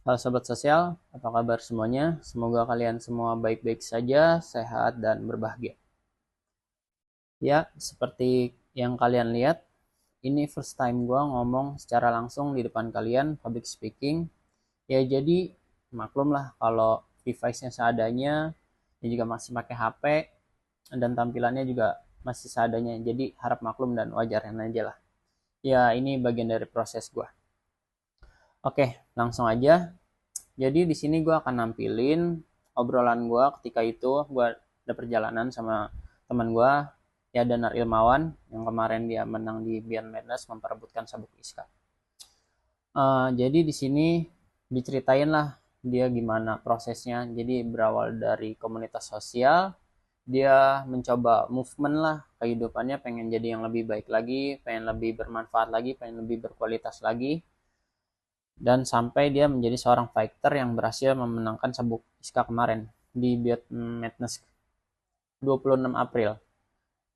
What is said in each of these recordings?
Halo Sobat Sosial, apa kabar semuanya? Semoga kalian semua baik-baik saja, sehat, dan berbahagia. Ya, seperti yang kalian lihat, ini first time gue ngomong secara langsung di depan kalian, public speaking. Ya, jadi maklum lah kalau device-nya seadanya, dan juga masih pakai HP, dan tampilannya juga masih seadanya. Jadi harap maklum dan wajarin aja lah. Ya, ini bagian dari proses gue. Oke, langsung aja. Jadi di sini gue akan nampilin obrolan gue ketika itu gue ada perjalanan sama teman gue ya Danar Ilmawan yang kemarin dia menang di Beyond Madness memperebutkan sabuk Iska. Jadi di sini diceritain lah dia gimana prosesnya. Jadi berawal dari komunitas sosial, dia mencoba movement lah kehidupannya, pengen jadi yang lebih baik lagi, pengen lebih bermanfaat lagi, pengen lebih berkualitas lagi. Dan sampai dia menjadi seorang fighter yang berhasil memenangkan sabuk Iska kemarin di Beyond Madness 26 April.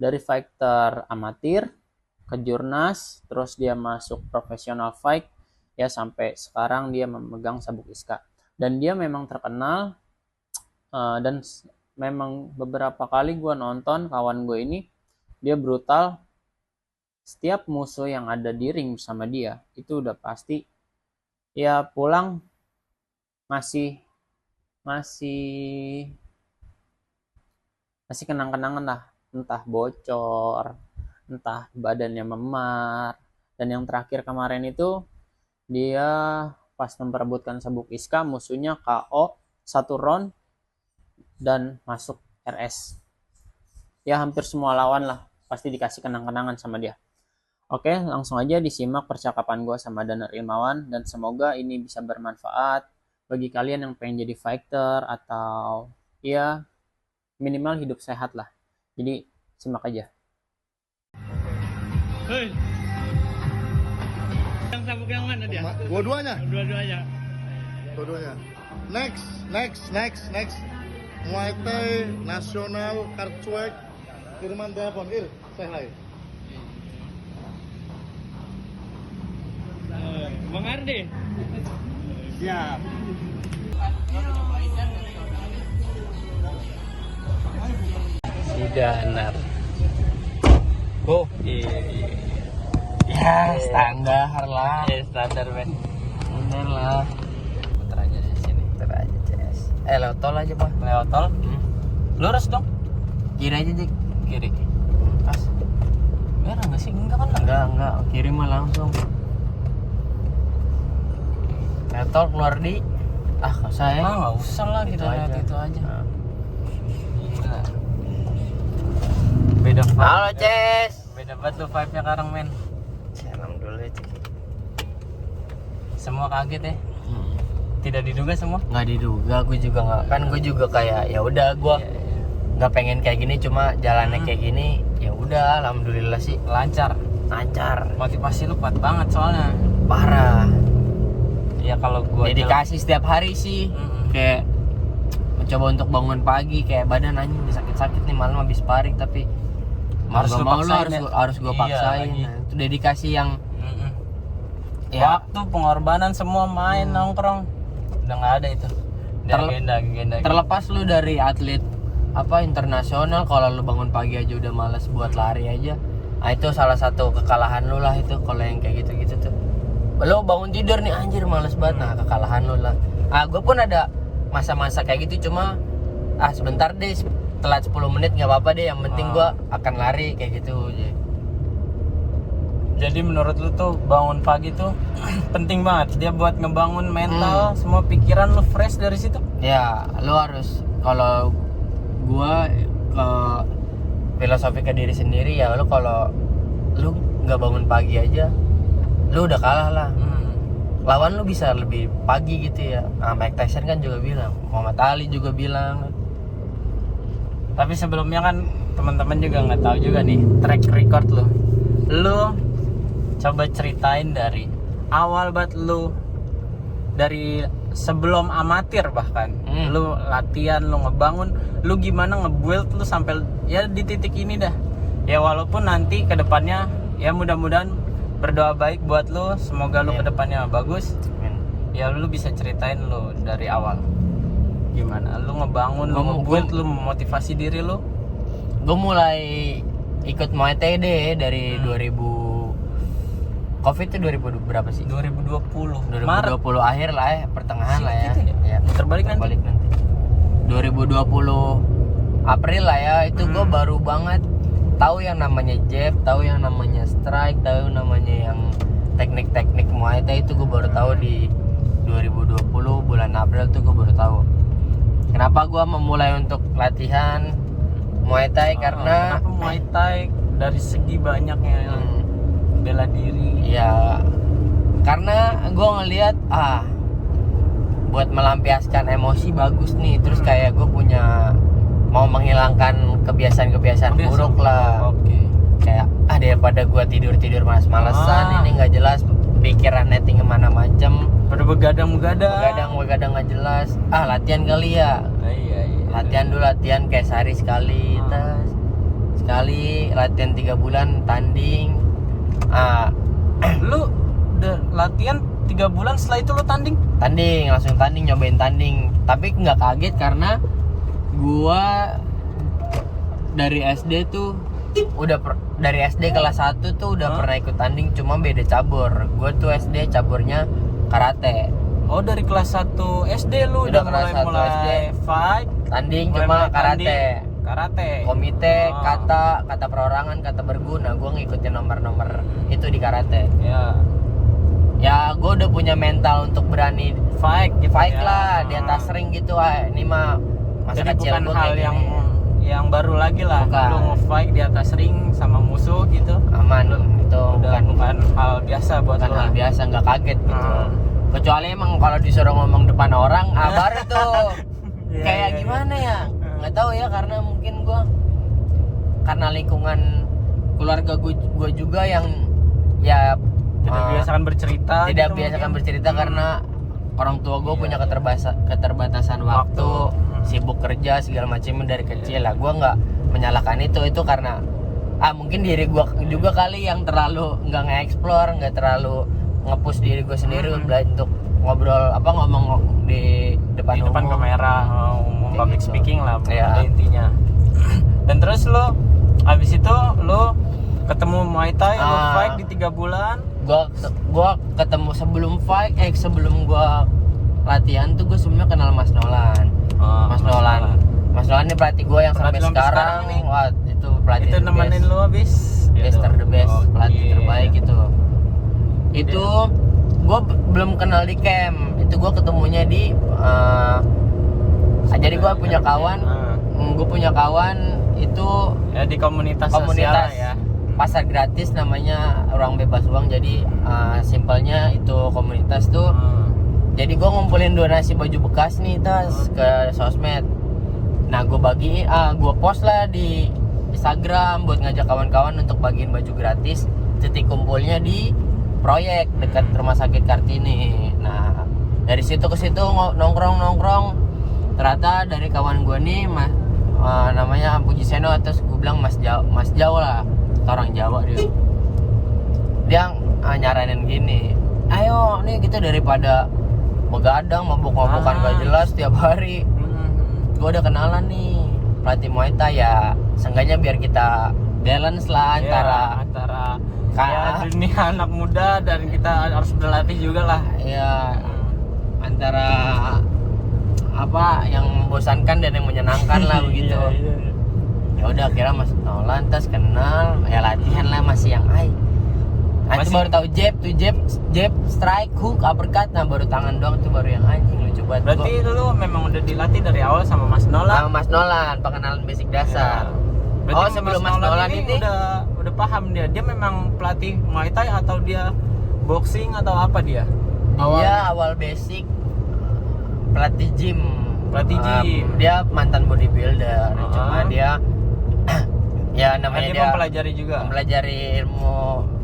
Dari fighter amatir ke jurnas, terus dia masuk profesional fight, ya sampai sekarang dia memegang sabuk Iska. Dan dia memang terkenal, dan memang beberapa kali gue nonton kawan gue ini, dia brutal. Setiap musuh yang ada di ring sama dia, itu udah pasti ya pulang masih masih masih kenang-kenangan lah, entah bocor, entah badannya memar. Dan yang terakhir kemarin itu dia pas memperebutkan sabuk Iska, musuhnya KO 1 round dan masuk RS. Ya hampir semua lawan lah pasti dikasih kenang-kenangan sama dia. Oke, langsung aja disimak percakapan gue sama Danar Ilmawan, dan semoga ini bisa bermanfaat bagi kalian yang pengen jadi fighter atau ya minimal hidup sehat lah. Jadi simak aja. Hei, yang sabuk yang mana dia? Dua-duanya. Dua-duanya. Dua-duanya. Next. Muay Thai Nasional Karcuek kiriman telepon. Say hi. Bang Ardi. Siap. Si Danar. Oh, Ya standar lah. standar men. Bener lah. Putar aja di sini. Putar aja CS. Lewat tol aja pak. Lewat tol. Lurus dong. Kiri aja dik. Kiri. Pas. Merah nggak sih? Enggak kan? Enggak. Kiri mah langsung. Lewat tol keluar di. Nggak usah ya. Nggak usah lah, kita lihat itu aja. Nah. Gila. Beda vibe. Halo Ces. Beda banget tuh vibe-nya sekarang men. Salam dulu ya Cek. Semua kaget ya. Tidak diduga semua. Nggak diduga, gue juga nggak, kan gue juga kayak ya udah gue nggak pengen kayak gini, cuma jalannya kayak gini ya udah, alhamdulillah sih Lancar. Motivasi lu kuat banget soalnya. parah. Ya kalau gua Dedikasi setiap hari sih. Kayak mencoba untuk bangun pagi, kayak badan anjing sakit-sakit nih malam habis paring, tapi Harus lu paksain ya? harus gue Iya, paksain. lagi. Nah, itu dedikasi yang ya. Waktu, pengorbanan, semua main nongkrong udah nggak ada itu. Di agenda. terlepas lu dari atlet apa internasional, kalau lu bangun pagi aja udah malas buat lari aja, nah itu salah satu kekalahan lu lah itu. Kalau yang kayak gitu-gitu tuh, lu bangun tidur nih anjir males banget, nah kekalahan lu lah. Gue pun ada masa-masa kayak gitu, cuma sebentar deh, telat 10 menit nggak apa-apa deh, yang penting gue akan lari kayak gitu. Jadi menurut lu tuh bangun pagi tuh penting banget dia buat ngebangun mental, semua pikiran lu fresh dari situ. Ya, lu harus, kalau gua ke filosofi ke diri sendiri ya, lu kalau lu nggak bangun pagi aja, lu udah kalah lah. Lawan lu bisa lebih pagi gitu ya. Mike Tyson kan juga bilang, Muhammad Ali juga bilang. Tapi sebelumnya kan teman-teman juga nggak tahu juga nih track record lu. Lu coba ceritain dari awal banget lu, dari sebelum amatir bahkan. Lu latihan, lu ngebangun, lu gimana nge-build lu sampai ya di titik ini dah. Ya walaupun nanti kedepannya ya mudah-mudahan berdoa baik buat lu, semoga lu kedepannya bagus. Ya lu bisa ceritain lu dari awal gimana lu ngebangun, lu Gua- ngebuild, lu memotivasi diri lu. Gue mulai ikut Muay Thai deh dari 2000. Covid itu 2000 berapa sih? 2020 2020 Maret. akhir lah ya, pertengahan lah ya. Gitu ya? Ya, Terbalik nanti. 2020 April lah ya, itu gue baru banget tahu yang namanya jab, tahu yang namanya strike, tahu namanya yang teknik-teknik Muay Thai itu gue baru tahu di 2020 bulan April tuh gue baru tahu. Kenapa gue memulai untuk latihan Muay Thai? Karena Kenapa Muay Thai dari segi banyaknya bela diri. ya karena gue ngelihat buat melampiaskan emosi bagus nih, terus kayak gue punya mau menghilangkan kebiasaan-kebiasaan buruk lah. Oke. Kayak daripada gue tidur malas-malesan, ini nggak jelas pikiran netting kemana macem, Pada begadang-begadang. begadang nggak jelas. Latihan kali ya, Iya. latihan dulu, latihan kayak sehari sekali, tas sekali latihan 3 bulan tanding. Lu udah latihan 3 bulan, setelah itu lu tanding? Langsung tanding, nyobain tanding. Tapi nggak kaget karena gua dari SD tuh dari SD kelas 1 tuh udah pernah ikut tanding, cuma beda cabur. Gua tuh SD caburnya karate. Oh, dari kelas 1 SD lu Udah udah kelas 1 mulai SD. fight, Tanding mulai cuma tanding. karate. Karate. Komite, kata perorangan, kata berguna, gua ngikutin nomor-nomor itu di karate. Ya gua udah punya mental untuk berani Fight gitu fight ya. lah di atas ring gitu. Ini mah masa Jadi kecil bukan gua hal kayak yang gini. yang baru lagi lah. Bukan. Lu nge-fight di atas ring sama musuh gitu. Aman itu Bukan hal biasa buat bukan lu. hal biasa, nggak kaget gitu. Hmm. Kecuali emang kalau disuruh ngomong depan orang, baru tuh Iya, kayak iya, gimana ya, nggak tahu ya, karena mungkin karena lingkungan keluarga gue juga yang ya Tidak biasakan bercerita. tidak gitu biasakan mungkin. bercerita karena orang tua gue punya keterbatasan waktu, sibuk kerja segala macam dari kecil lah. Gue nggak menyalahkan itu karena mungkin diri gue juga kali yang terlalu nggak nge-explore, nggak terlalu nge-push diri gue sendiri untuk ngobrol ngomong di depan di depan umum. kamera, umum Kayak public gitu. speaking lah Iya. pada intinya. Dan terus lu habis itu lu ketemu Muay Thai, lu fight di 3 bulan. Gua ketemu sebelum gua latihan tuh gue sebenarnya kenal Mas Nolan. Mas Nolan ini pelatih gue yang sampai Pelatih sekarang. nih. Wah, itu pelatih Itu the nemenin best. lu habis Bester the best, Oke. pelatih terbaik itu. Itu gue belum kenal di camp. Itu gue ketemunya di jadi gue punya kawan. Gue punya kawan itu Ya di komunitas sosial ya. pasar gratis, namanya ruang bebas uang. Jadi simpelnya itu komunitas tuh. Jadi gue ngumpulin donasi baju bekas nih ke sosmed. Nah gue gue post lah di Instagram buat ngajak kawan-kawan untuk bagiin baju gratis. Titik kumpulnya di proyek dekat rumah sakit Kartini. Nah dari situ ke situ nongkrong. Ternyata dari kawan gue nih namanya Puji Seno, terus gue bilang Mas Jawa lah, orang Jawa dia nyaranin gini, ayo nih kita daripada begadang mabuk-mabukan gak jelas tiap hari, gue udah kenalan nih pelatih Muay Thai, ya seenggaknya biar kita balance lah antara ya, dunia anak muda dan kita harus berlatih juga lah ya, antara yang membosankan dan yang menyenangkan lah begitu. Ya udah akhirnya Mas Nolan kenal, ya latihan lah masih yang itu baru tahu jab, strike, hook, uppercut, nah baru tangan doang tuh baru yang anjing lucu banget. Berarti lu memang udah dilatih dari awal sama Mas Nolan? Sama Mas Nolan, pengenalan basic dasar. Berarti Sebelum Mas Nolan ini udah paham dia memang pelatih Muay Thai atau dia boxing atau apa dia? Awal basic pelatih gym. Dia mantan bodybuilder, cuma dia ya namanya dia mempelajari juga. Mempelajari ilmu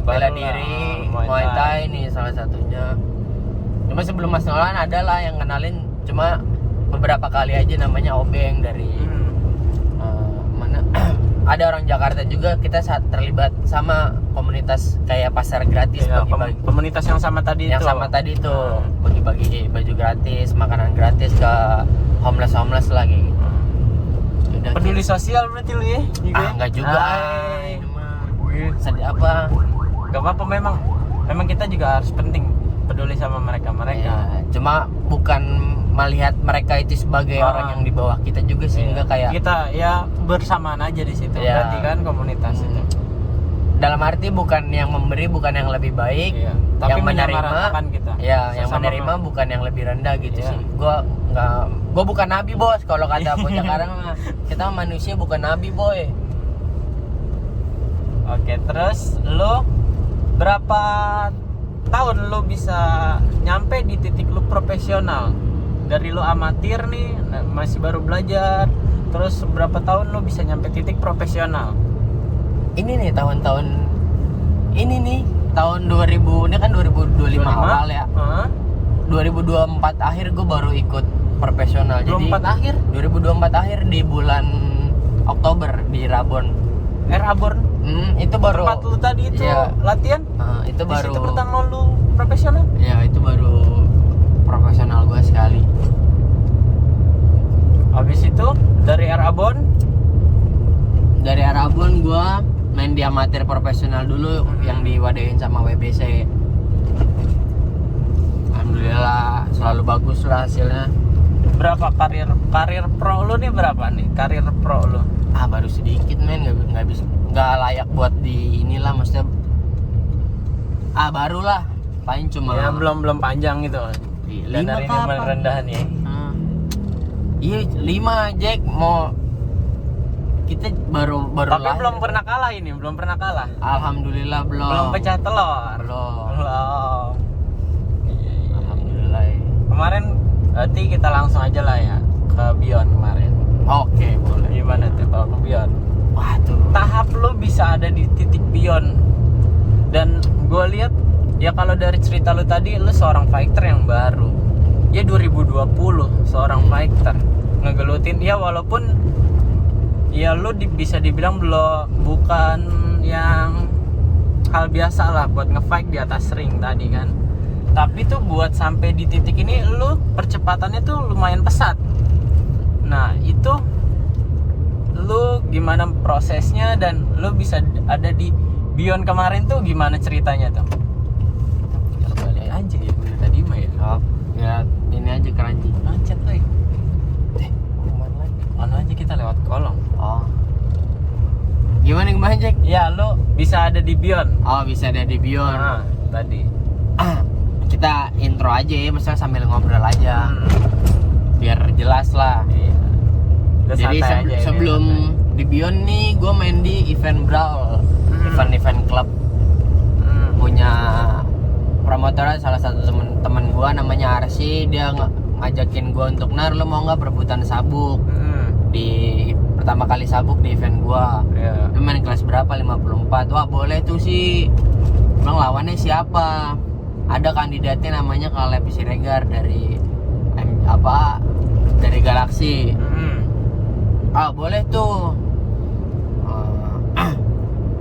bela diri, Muay Thai nih salah satunya. Cuma sebelum Mas Nolan adalah yang kenalin cuma beberapa kali aja, namanya Obeng dari mana ada orang Jakarta juga, kita saat terlibat sama komunitas kayak pasar gratis, Ya, bagi-bagi komunitas yang sama tadi yang itu. sama tadi tuh, bagi-bagi baju gratis, makanan gratis ke homeless lagi. Udah, Peduli sosial berarti lu ya? enggak juga. Ay. Ini mah sedih apa? Gak apa-apa, memang kita juga harus penting peduli sama mereka. Ya, cuma bukan melihat mereka itu sebagai orang yang di bawah kita juga sih, enggak kayak kita ya bersamaan aja di situ. Iya. Berarti kan komunitas itu. dalam arti bukan yang memberi, bukan yang lebih baik, Iya. Tapi yang menerima menyamaratakan kita. ya yang Sesama menerima bukan yang lebih rendah gitu Iya. sih. Gua bukan nabi bos, kalau kata bocah sekarang mah kita manusia bukan nabi boy. Oke, terus lu berapa tahun lu bisa nyampe di titik lu profesional? Dari lu amatir nih, masih baru belajar, terus berapa tahun lu bisa nyampe titik profesional? Ini nih tahun-tahun ini nih tahun 2000, ini kan 2025 awal ya. 2024 akhir gue baru ikut profesional. Jadi 24 akhir? 2024 akhir di bulan Oktober di Rabon. Airborne? Itu baru Tempat lu tadi itu Iya. latihan? itu Di baru situ pertama lu profesional? ya itu baru profesional gue sekali. Habis itu dari Airborne Dari Rabon gue main di amatir profesional dulu yang diwadahin sama WBC. Alhamdulillah selalu bagus lah hasilnya. berapa karir pro lu nih, berapa nih karir pro lu? Baru sedikit men, nggak layak buat di inilah, maksudnya barulah paling cuma Ya belum panjang gitu. Lihat 5 dari kapan? nomor rendahan ya. Iya 5 Jack, mau kita baru Tapi lahir. belum pernah kalah ini, belum pernah kalah. Alhamdulillah belum. Belum pecah telur. Belum. Belum. Iya. Alhamdulillah. Kemarin berarti kita langsung aja lah ya ke Beyond kemarin. Oke boleh. Gimana tuh kalau ke Beyond? Waduh. Tahap lu bisa ada di titik Beyond. Dan gue lihat ya kalau dari cerita lu tadi, lu seorang fighter yang baru. Ya 2020 seorang fighter ngegelutin ya, walaupun ya lu bisa dibilang bukan yang hal biasa lah buat nge-fight di atas ring tadi kan. Tapi tuh buat sampai di titik ini lu percepatannya tuh lumayan pesat. Nah, itu lu gimana prosesnya dan lu bisa ada di Beyond kemarin tuh gimana ceritanya tuh? Balik aja ya bener tadi mah ya. Ya ini aja keranji. Macet lagi. Kemana lagi? Anu aja kita lewat kolong. Gimana Jack? Ya lu bisa ada di Beyond. Bisa ada di Beyond. Nah, tadi. Kita intro aja ya, misalnya sambil ngobrol aja. Biar jelas lah. Iya. Udah Jadi santai aja ini, sebelum santai. di Beyond nih, gue main di event Brawl, event club. Punya promotornya salah satu temen gue namanya Arsi, dia ngajakin gue untuk lo mau nggak perebutan sabuk di pertama kali sabuk di event gue. Iya. Lu main kelas berapa? 54. Wah boleh tuh sih. Bilang lawannya siapa? Ada kandidatnya namanya Caleb Siregar dari dari Galaxy. Boleh tuh.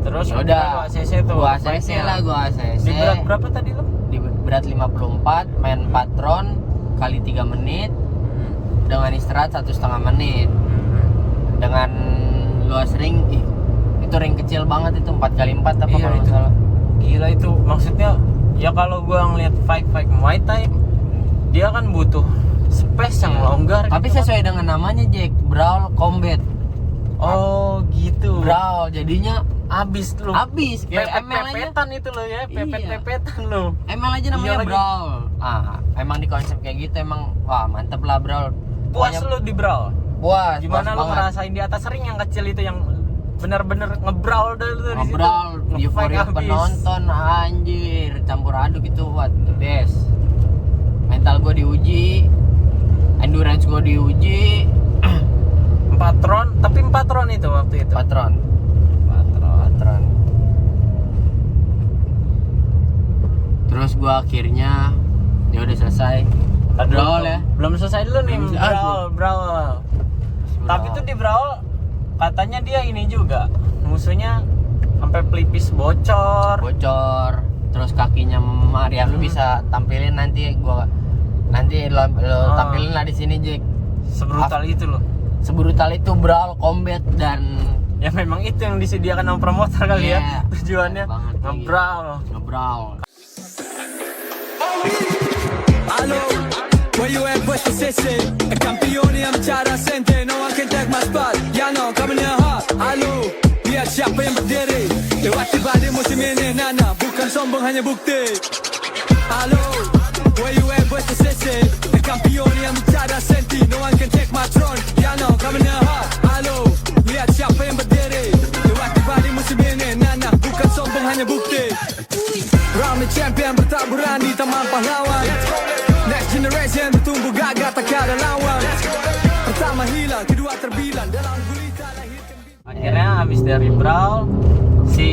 Terus Udah. gua ACC tuh. Gua ACC lah, gua ACC. Di berat berapa tadi lu? Di berat 54, main 4 round kali 3 menit dengan istirahat 1,5 menit. Dengan luas ring, itu ring kecil banget, itu 4x4 apa Iya, kalau nggak itu. salah. Gila itu, maksudnya ya kalau gua ngeliat fight Muay Thai, dia kan butuh space yang longgar. Tapi gitu kan. sesuai dengan namanya Jack, Brawl Combat. Oh gitu. Brawl jadinya Abis lu. abis kayak ML aja. Pepet-pepetan itu lo ya, Iya. pepet-pepetan lo. ML aja namanya Iya lagi. Brawl. Emang di konsep kayak gitu emang wah mantep lah Brawl. Puas Pokoknya lu di Brawl. puas. Gimana puas lu banget. ngerasain di atas ring yang kecil itu, yang bener-bener nge-brawl dari situ. Ngobrol, Nge-fight euforia abis. penonton anjir, campur aduk itu what the best. Mental gue diuji, endurance gue diuji. 4 round, tapi 4 round itu waktu itu. Patron. 4 round. Terus gue akhirnya ya udah selesai. Brawl ya. Belum selesai dulu nih, Belum selesai. brawl. Tapi tuh di brawl katanya dia ini juga musuhnya sampai pelipis bocor. Terus kakinya Marian lu bisa tampilin nanti lo tampilin lah di sini Jack. Sebrutal itu loh. Sebrutal itu Brawl Combat dan Ya memang itu yang disediakan sama promotor kali ya. Tujuannya ngebrawl. Allo, where you at, West Sissy? A campione am cara sente, no one can take my spot. Ya no, coming in hot. Allo, lihat siapa yang berdiri. Lewati badai musim ini, Nana, bukan sombong hanya bukti. Allo, where you at, West Sissy? A campione am cara sente, no one can take my throne. Ya no, coming in hot. Allo, lihat siapa yang berdiri. Lewati badai musim ini, Nana, bukan sombong hanya bukti. Round the champion bertaburan di taman pahlawan. Next generation bertumbuh gagah tak ada lawan. Pertama hilang, kedua terbilang dalam gulita lahirkan. Akhirnya habis dari Brawl si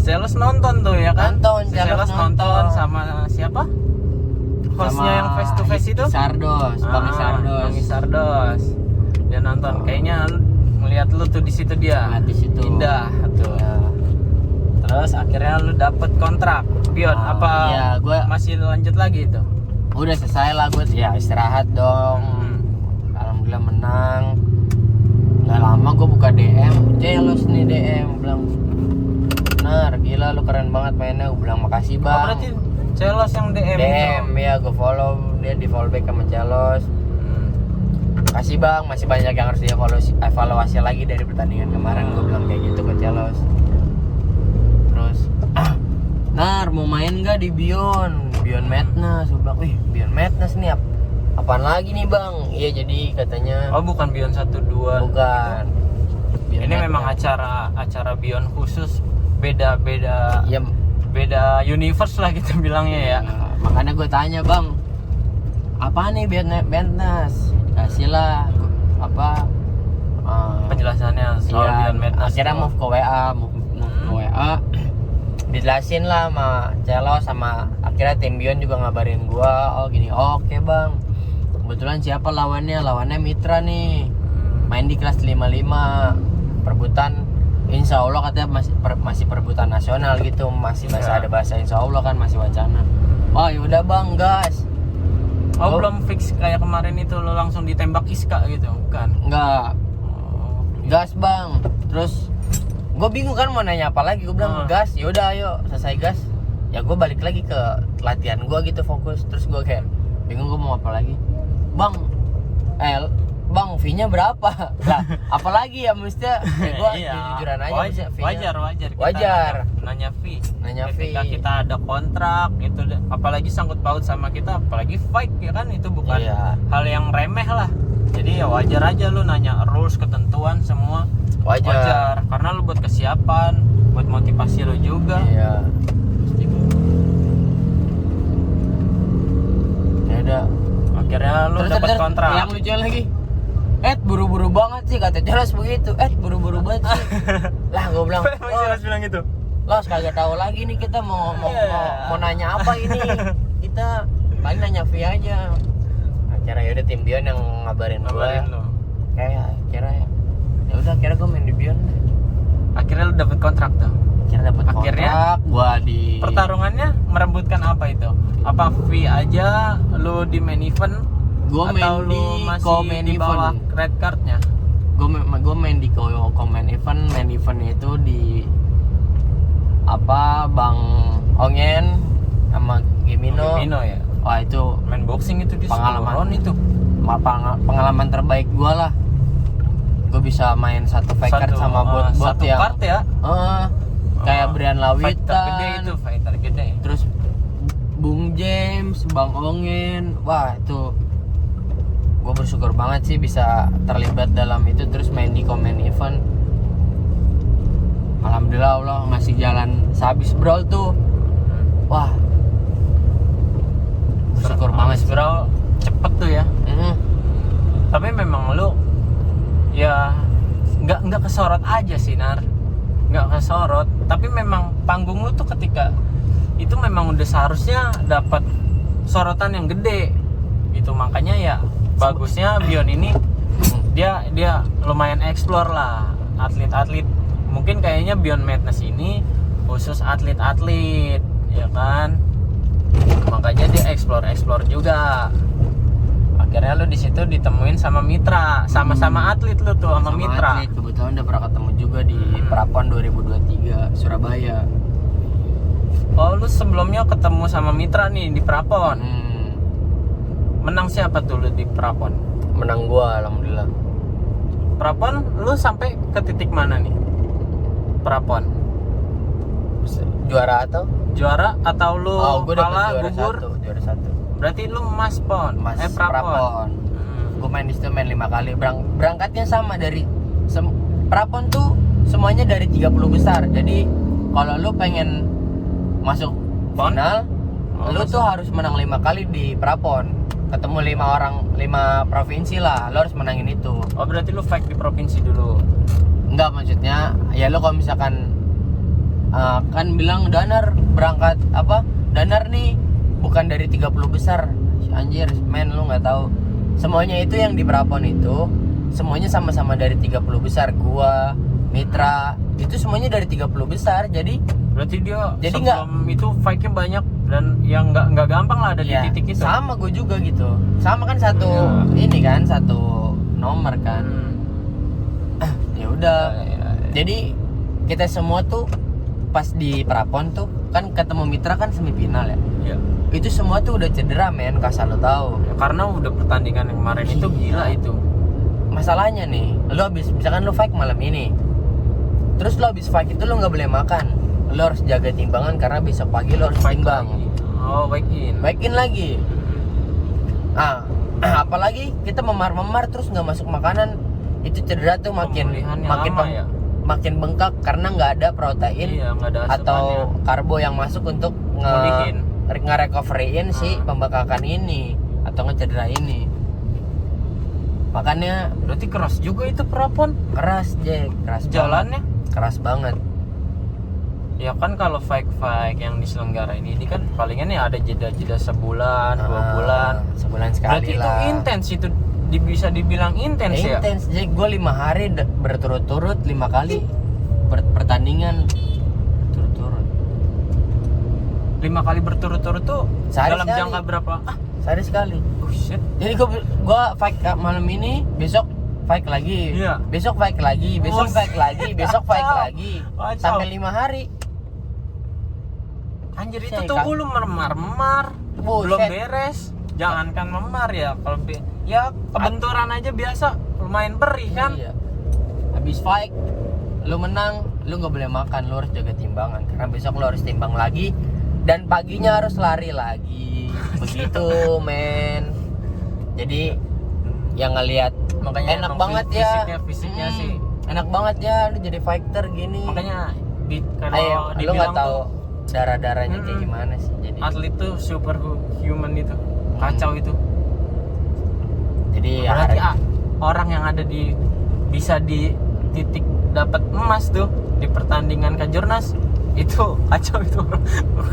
Celos nonton tuh ya kan? Nonton, si Celos nonton nonton. sama siapa? Hostnya yang face to face itu? Sardos, Bang Sardos. Dia nonton, kayaknya ngeliat lu tuh di situ dia. Nah, di situ. Indah tuh. Ya. Terus akhirnya lu dapet kontrak Pion, apa iya, gua masih lanjut lagi itu? udah selesai lah gue ya istirahat dong. Alhamdulillah menang. Gak lama gue buka DM, Celos nih DM, bilang benar gila lu keren banget mainnya. Gue bilang makasih Oh, bang. berarti Celos yang DM itu? Ya gue follow, dia di follow back sama Celos. Makasih bang, masih banyak yang harus evaluasi lagi dari pertandingan kemarin. Gue bilang kayak gitu ke Celos. Terus Nar mau main gak di Beyond Madness? Gue bilang, wih Beyond Madness nih apaan lagi nih bang? Iya jadi katanya Oh bukan Beyond 1-2 bukan Beyond Ini Madness. memang acara Beyond khusus beda Ya, beda universe lah kita bilangnya ya. makanya gue tanya bang, apa nih Beyond Madness? Kasih lah Penjelasannya soal iya, Beyond Madness. akhirnya move ke WA, dijelasin lah sama Celos, sama akhirnya tim Beyond juga ngabarin gua, oh gini, oke bang, kebetulan siapa lawannya Mitra nih, main di kelas 55, perebutan insya Allah katanya masih perebutan nasional gitu, masih ada bahasa insya Allah kan, masih wacana. Oh yaudah bang, gas. Oh belum fix kayak kemarin itu lo langsung ditembak Iska gitu, bukan? Enggak, gas bang. Terus gue bingung kan mau nanya apa lagi, gue bilang gas, yaudah ayo selesai gas. Ya gue balik lagi ke latihan gue gitu, fokus. Terus gue kayak bingung gue mau apa lagi. Bang, fee-nya berapa? Lah, apalagi ya mestinya gue jujuran aja bisa fee-nya. Wajar. Nanya fee. Ketika Ketika kita ada kontrak itu, apalagi sangkut paut sama kita, apalagi fight ya kan, itu bukan hal yang remeh lah. Jadi ya wajar aja lu nanya rules, ketentuan semua. Wajar, karena lu buat kesiapan, buat motivasi lu juga. Iya. Ya udah. Akhirnya lu dapat kontrak. Yang lucu lagi, buru-buru banget sih kata Celos begitu. Buru-buru banget sih. Lah gue bilang, Celos bilang gitu. Los kagak tahu lagi nih kita mau nanya apa ini. Kita paling nanya via aja. Akhirnya yaudah tim Beyond yang ngabarin gue. Kayak akhirnya ya udah, akhirnya gue main di Beyond. Akhirnya lu dapet kontrak tuh. Kontrak gua di pertarungannya merebutkan apa itu? Apa fee aja lu di main event? Gua atau main lu di masih co-main di bawah event. red cardnya? Gue main di co-main event. Main event itu di Bang Ongen sama Gemino ya. Wah itu Main boxing itu di pengalaman itu. Pengalaman terbaik gua lah. Gue bisa main satu fight card sama bot satu yang card ya. Kayak Brian Fighter gede Lawitan, itu, fighter gede. terus Bung James, Bang Ongen. Wah itu gue bersyukur banget sih bisa terlibat dalam itu, terus main di comment event. Alhamdulillah Allah ngasih jalan sehabis Brawl tuh. Wah bersyukur banget sih. Brawl cepet tuh ya. Tapi memang lu ya nggak kesorot aja sih Nar, nggak kesorot, tapi memang panggung lu tuh ketika itu memang udah seharusnya dapat sorotan yang gede gitu. Makanya ya bagusnya Beyond ini dia lumayan explore lah atlet-atlet. Mungkin kayaknya Beyond Madness ini khusus atlet-atlet, ya kan? Makanya dia explore juga. Akhirnya lu di situ ditemuin sama Mitra, sama-sama atlet lu tuh sama Mitra. Atlet. Kebetulan udah pernah ketemu juga di Prapon 2023 Surabaya. Oh, lu sebelumnya ketemu sama Mitra nih di Prapon. Menang siapa tuh lu di Prapon? Menang gua alhamdulillah. Prapon lu sampai ke titik mana nih? Prapon Juara atau? juara atau lu Gua dapet kalah juara gugur? juara 1. Berarti lu Mas Pon, Mas Prapon. Prapon. Gue main di situ main 5 kali. Berangkatnya sama dari Prapon tuh semuanya dari 30 besar. Jadi kalau lu pengen masuk Pon? final, lu masuk. tuh harus menang 5 kali di Prapon. Ketemu 5 provinsi lah. Lu harus menangin itu. Oh, berarti lu fight di provinsi dulu. Enggak, maksudnya ya lu kalau misalkan kan bilang Danar berangkat Danar nih bukan dari 30 besar. Anjir, men, lu nggak tahu. Semuanya itu yang di Prapon itu semuanya sama-sama dari 30 besar. Gua, Mitra, itu semuanya dari 30 besar. Jadi Berarti dia Jadi sebelum itu fight-nya banyak dan yang nggak gampang lah ada ya, di titik itu. sama gue juga gitu. Sama kan satu ini kan satu nomor kan. Ya udah. Jadi kita semua tuh pas di Prapon tuh kan ketemu Mitra kan semifinal ya. Iya. Itu semua tuh udah cedera, men, kasar lo tahu. Ya, karena udah pertandingan yang kemarin itu gila itu. Masalahnya nih, lo habis misalkan lo fight malam ini, terus lo habis fight itu lo nggak boleh makan, lo harus jaga timbangan karena besok pagi lo harus timbang. Oh, Baikin lagi. Apalagi kita memar-memar terus nggak masuk makanan, itu cedera tuh makin lama ya? makin bengkak karena nggak ada protein Iya, nggak ada atau karbo yang masuk untuk nge-recoveryin si pembengkakan ini atau ngecedera ini. Makanya Berarti keras juga itu Prapon. keras, Jack, keras Jalannya banget. Keras banget. ya kan kalau fight yang diselenggara ini kan palingan ya ada jeda-jeda sebulan, 2 bulan. Sebulan sekali. Berarti lah. itu intens, itu bisa dibilang intens ya? Intens, jadi gue 5 hari berturut-turut 5 kali pertandingan berturut-turut. 5 kali berturut-turut tuh Sehari dalam sekali. jangka berapa? Sehari sekali. Oh shit. Jadi gue fight malam ini, besok fight lagi, Iya. besok fight lagi, besok Oh, fight lagi, besok fight lagi, Kacau. sampai 5 hari. Anjir, itu Saya, tuh Kak. belum memar, Buset. belum beres. Jangankan memar ya, kalau ya kebenturan aja biasa lumayan perih kan. Iya. Habis fight, lu menang, lu nggak boleh makan, lu harus jaga timbangan karena besok lu harus timbang lagi dan paginya harus lari lagi. Begitu, men. Jadi yang ngelihat Makanya enak emang banget ya. fisiknya sih. Enak banget ya lu jadi fighter gini. Makanya kalau lu nggak dibilang tahu tuh darah-darahnya kayak gimana sih. Jadi atlet tuh super human itu. Kacau itu. jadi ya Berarti orang yang ada bisa di titik dapat emas tuh di pertandingan Kajurnas itu kacau itu.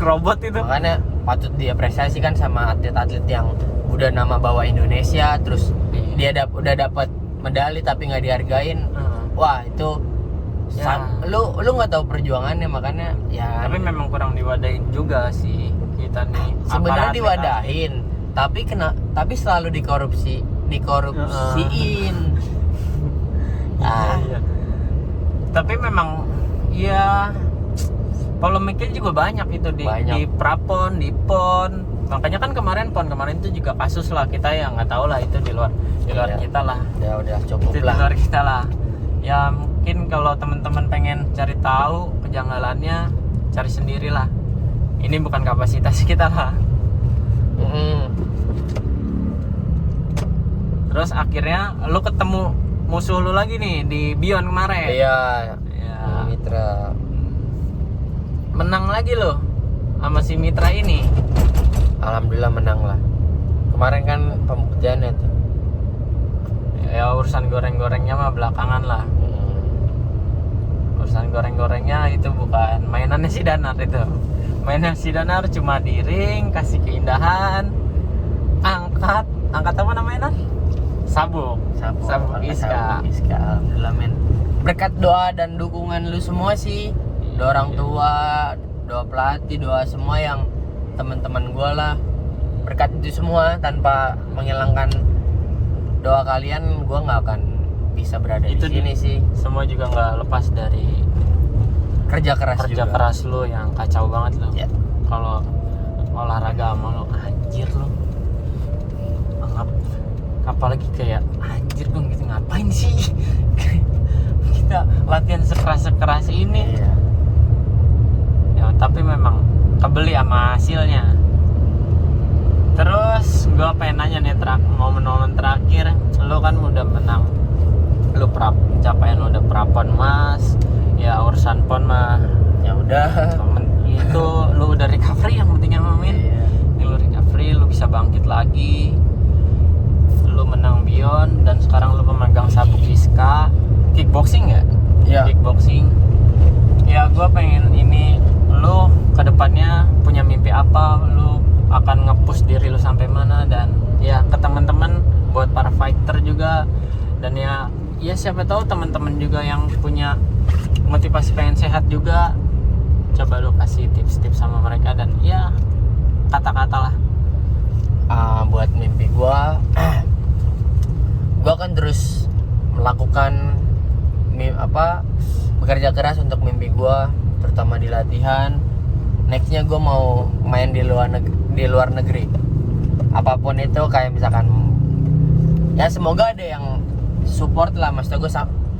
Robot itu. makanya patut diapresiasikan sama atlet-atlet yang udah nama bawa Indonesia, terus dia udah dapat medali tapi nggak dihargain. Wah, itu Ya. lu nggak tahu perjuangannya, makanya ya. Tapi memang kurang diwadahin juga sih kita nih. Sebenarnya aparat diwadahin, tapi selalu dikorupsiin. Iya. Tapi memang ya polemiknya juga banyak itu di Prapon, di PON. Makanya kan kemarin itu juga kasus lah, kita yang nggak tahu lah, itu di luar Iya. kita lah. Udah cukup Itu di lah. luar kita lah. Ya mungkin kalau teman-teman pengen cari tahu kejanggalannya, cari sendiri lah. Ini bukan kapasitas kita lah. Terus akhirnya lu ketemu musuh lu lagi nih di Beyond kemarin. Iya. Ya. Mitra. Menang lagi lo sama si Mitra ini. Alhamdulillah menang lah. Kemarin kan pembuktiannya tuh. Ya urusan goreng-gorengnya mah belakangan lah. Urusan goreng-gorengnya itu bukan mainannya si Danar itu. Mainan si Danar cuma di ring, kasih keindahan, angkat apa namanya, Nar? Sabuk Iska. Alhamdulillah men. Berkat doa dan dukungan lu semua sih, doa orang tua, doa pelatih, doa semua yang teman-teman gua lah. Berkat itu semua, tanpa menghilangkan doa kalian, gua nggak akan bisa berada Itu di sini sih. Semua juga nggak lepas dari Kerja keras kerja juga. keras lu yang kacau banget lu. Ya. Kalau olahraga sama lu anjir lu. Apalagi kayak anjir gue gitu ngapain sih? Kita latihan sekeras ini. Iya. Ya, tapi memang kebeli sama hasilnya. Terus gue pengen nanya nih, momen-momen terakhir lu kan udah menang, lu pencapaian lu udah prapon mas, ya urusan pon mah Ya udah. itu lu udah recovery, yang penting yang main. Iya. Lu recovery, lu bisa bangkit lagi, lu menang Beyond, dan sekarang lu pemegang sabuk Iska. Kickboxing nggak? Iya. Kickboxing. Ya gue pengen ini, lu kedepannya punya mimpi apa, lu akan nge-push diri lu sampai mana, dan ya ke teman-teman, buat para fighter juga, dan ya siapa tahu teman-teman juga yang punya motivasi pengen sehat juga, coba lu kasih tips-tips sama mereka, dan ya kata-kata lah. Buat mimpi gua akan terus melakukan bekerja keras untuk mimpi gua, terutama di latihan. Nextnya gua mau main di luar negeri. Apapun itu, kayak misalkan ya semoga ada yang support lah, maksud gua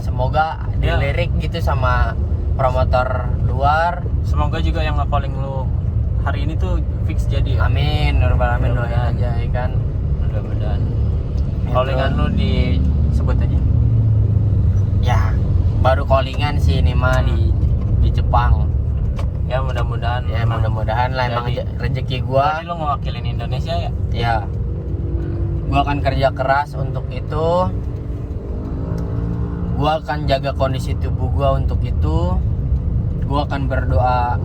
semoga Ya. dilirik gitu sama promotor luar. Semoga juga yang nge-calling lu hari ini tuh fix jadi ya. Amin, amin, doain Mudah-mudahan. aja ya kan. Mudah-mudahan Gitu. callingan lu disebut aja. Ya, baru callingan sih ini mah di Jepang. Ya mudah-mudahan. Ya mudah-mudahan lah, emang Jadi- rezeki gua. Berarti lu ngewakilin Indonesia ya? Ya, gua akan kerja keras untuk itu. Gua akan jaga kondisi tubuh gua untuk itu. Gua akan berdoa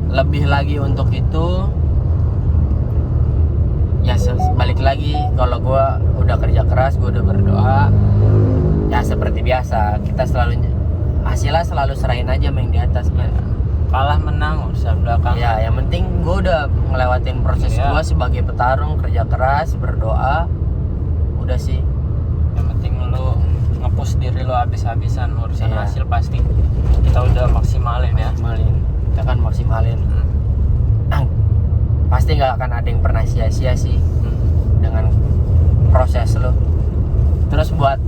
lebih lagi untuk itu. Ya balik lagi, kalau gua udah kerja keras, gua udah berdoa. Ya seperti biasa, kita hasilnya selalu serahin aja sama yang di atas, man. Kalah menang urusan belakang. Ya, yang penting gue udah ngelewatin proses Iya. gue sebagai petarung, kerja keras, berdoa, udah sih. Yang penting lu nge-push diri lu habis-habisan, urusan Iya. hasil pasti kita udah maksimalin ya. Maksimalin, kita kan maksimalin. Pasti nggak akan ada yang pernah sia-sia sih dengan proses lo. Terus buat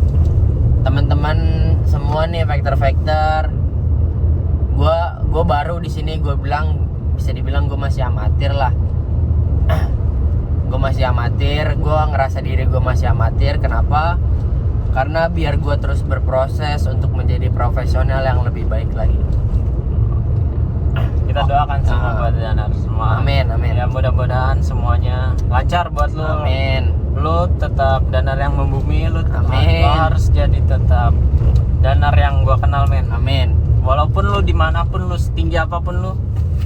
teman-teman semua nih, fighter, gue baru di sini, gue bilang, bisa dibilang gue masih amatir lah. Gue masih amatir, gue ngerasa diri gue masih amatir. Kenapa? Karena biar gue terus berproses untuk menjadi profesional yang lebih baik lagi. Kita doakan semua buat Danar semua. Amin, amin. Ya mudah-mudahan semuanya lancar buat lu. Amin. Lu tetap Danar yang membumi, lu Amin. harus jadi tetap Danar yang gua kenal, men. Amin. Walaupun lu dimanapun, lu setinggi apapun lu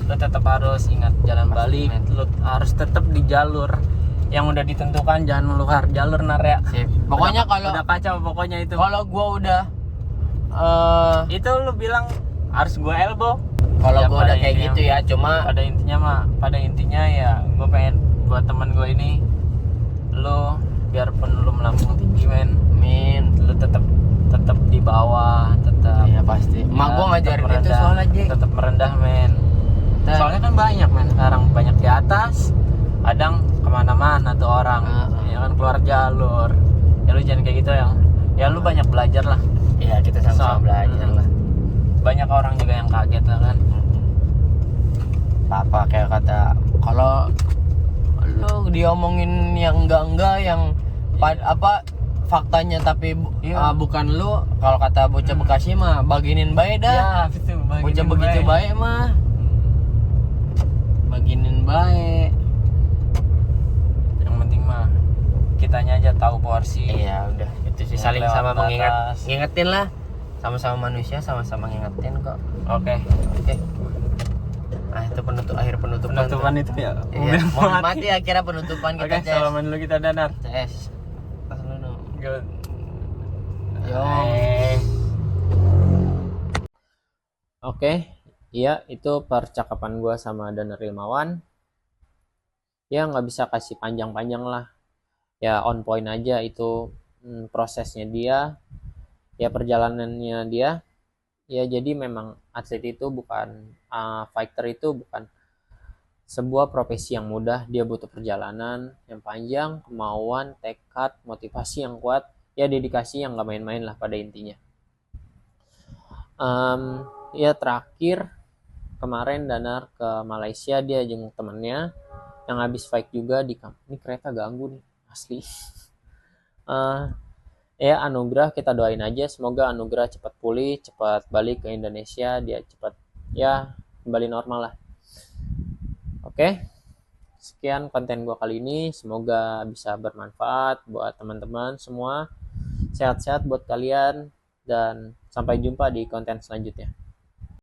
tetap harus ingat jalan balik. men. Lu harus tetap di jalur yang udah ditentukan, jangan melukar jalur nar ya. Sip. Pokoknya kalau udah kacau pokoknya itu. gue udah Itu lu bilang harus gua elbow. kalau Ya, gue pada udah kayak intinya- gitu ya, cuma pada intinya ya gue pengen buat teman gue ini, lu biarpun lu melambung tinggi, men, amin. lu tetap di bawah, tetap Iya pasti. Emak gue ngajarin tetap itu merendah, soalnya, Jack. tetap merendah, men. Soalnya kan banyak, men, sekarang banyak di atas, kadang kemana-mana tuh orang, ya kan, keluar jalur. Ya lu jangan kayak gitu ya. Ya lu banyak belajar lah. Iya, kita sama-sama belajar lah. Banyak orang juga yang kaget lah kan. Papa kayak kata, kalau lu diomongin yang enggak yang faktanya tapi Iya. bukan lu, kalau kata bocah Bekasi mah baginin bae dah. Ya, itu Bocah begitu bae mah baginin bae. Yang penting mah kitanya aja tahu porsi. Iya, udah itu sih, saling Lewat sama batas. ngingetin lah. Sama-sama manusia, sama-sama ngingetin kok. Oke. Oke. Nah, itu akhir penutupan. Penutupan itu ya. Iya, mau mati akhirnya penutupan Oke, kita, Ces. salaman dulu kita Danar. Ces. Tas dulu. Good. Yo. Oke, iya itu percakapan gue sama Danar Ilmawan. Ya nggak bisa kasih panjang-panjang lah. Ya on point aja itu prosesnya dia, ya perjalanannya dia. Ya jadi memang atlet itu bukan fighter itu bukan sebuah profesi yang mudah. Dia butuh perjalanan yang panjang, kemauan, tekad, motivasi yang kuat, ya dedikasi yang nggak main-main lah pada intinya. Ya terakhir kemarin Danar ke Malaysia, dia jenguk temennya yang habis fight juga di kamp. Ini kereta ganggu nih asli. Ya Anugrah, kita doain aja semoga Anugrah cepat pulih, cepat balik ke Indonesia, dia cepat ya kembali normal lah. Oke, sekian konten gua kali ini, semoga bisa bermanfaat buat teman-teman semua. Sehat-sehat buat kalian dan sampai jumpa di konten selanjutnya.